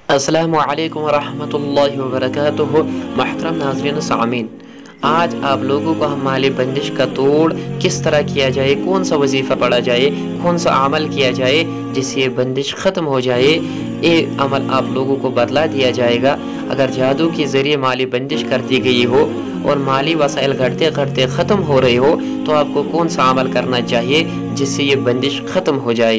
अस्सलामु अलैकुम वरहमतुल्लाहि वबरकातुहू। महतरम नाज़रीन सामीन, आज आप लोगों को हम माली बंदिश का तोड़ किस तरह किया जाए, कौन सा वजीफ़ा पढ़ा जाए, कौन सा अमल किया जाए जिससे ये बंदिश ख़त्म हो जाए, ये अमल आप लोगों को बतला दिया जाएगा। अगर जादू के ज़रिए माली बंदिश कर दी गई हो और माली वसाइल घटते घटते ख़त्म हो रहे हो, तो आपको कौन सा अमल करना चाहिए जिससे ये बंदिश ख़त्म हो जाए।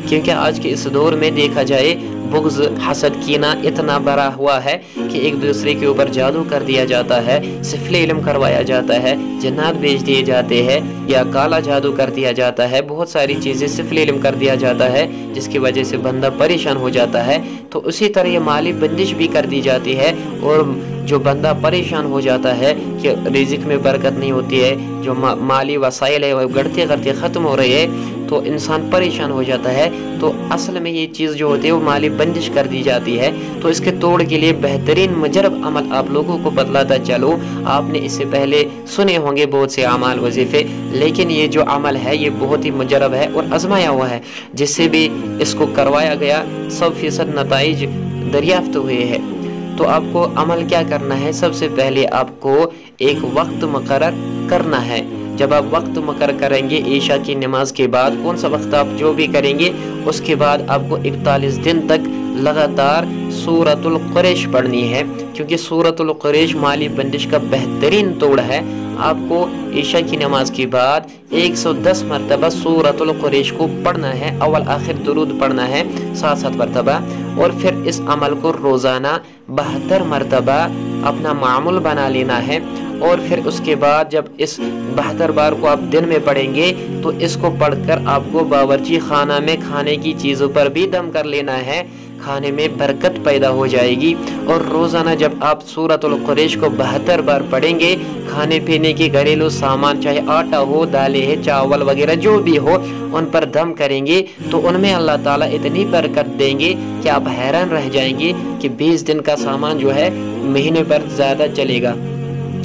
क्योंकि आज के इस दौर में देखा जाए बुग़्ज़, हसद, कीना इतना बड़ा हुआ है कि एक दूसरे के ऊपर जादू कर दिया जाता है, सिफले इल्म करवाया जाता है, जन्नात बेच दिए जाते हैं या काला जादू कर दिया जाता है। बहुत सारी चीज़ें सिफले इल्म कर दिया जाता है जिसकी वजह से बंदा परेशान हो जाता है। तो उसी तरह ये माली बंदिश भी कर दी जाती है और जो बंदा परेशान हो जाता है कि रिज़्क़ में बरकत नहीं होती है, जो माली वसाइल है वो घटते घटते ख़त्म हो रही है, तो इंसान परेशान हो जाता है। तो असल में ये चीज़ जो होती है वो माली बंदिश कर दी जाती है। तो इसके तोड़ के लिए बेहतरीन मुजरब अमल आप लोगों को बतलाता चलो। आपने इससे पहले सुने होंगे बहुत से अमाल वजीफ़े, लेकिन ये जो अमल है ये बहुत ही मुजरब है और आजमाया हुआ है, जिससे भी इसको करवाया गया 100% नताइज दरियाफ्त हुए हैं। तो आपको अमल क्या करना है, सबसे पहले आपको एक वक्त मुकर्रर करना है। जब आप वक्त मुकर्रर करेंगे ईशा की नमाज के बाद, कौन सा वक्त आप जो भी करेंगे, उसके बाद आपको 41 दिन तक लगातार सूरतुल कुरैश पढ़नी है, क्योंकि सूरतुल कुरैश माली बंदिश का बेहतरीन तोड़ है। आपको ईशा की नमाज के बाद 110 मरतबा सूरतुल कुरैश को पढ़ना है, अव्वल आखिर दुरूद पढ़ना है 7-7 मरतबा, और फिर इस अमल को रोज़ाना 72 मरतबा अपना मामूल बना लेना है। और फिर उसके बाद जब इस 72 बार को आप दिन में पढ़ेंगे तो इसको पढ़कर आपको बावर्ची खाना में खाने की चीज़ों पर भी दम कर लेना है, खाने में बरकत पैदा हो जाएगी। और रोज़ाना जब आप सूरतुल कुरैश को 72 बार पढ़ेंगे, खाने पीने के घरेलू सामान चाहे आटा हो, दालें है, चावल वगैरह जो भी हो, उन पर दम करेंगे तो उनमें अल्लाह ताला इतनी बरकत देंगे कि आप हैरान रह जाएंगे कि 20 दिन का सामान जो है महीने पर ज़्यादा चलेगा।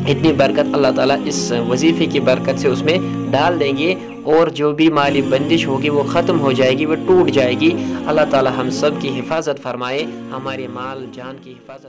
इतनी बरकत अल्लाह ताला इस वजीफ़े की बरकत से उसमें डाल देंगे और जो भी माली बंदिश होगी वो ख़त्म हो जाएगी, वो टूट जाएगी। अल्लाह ताला हम सब की हिफाजत फरमाए, हमारे माल जान की हिफाजत।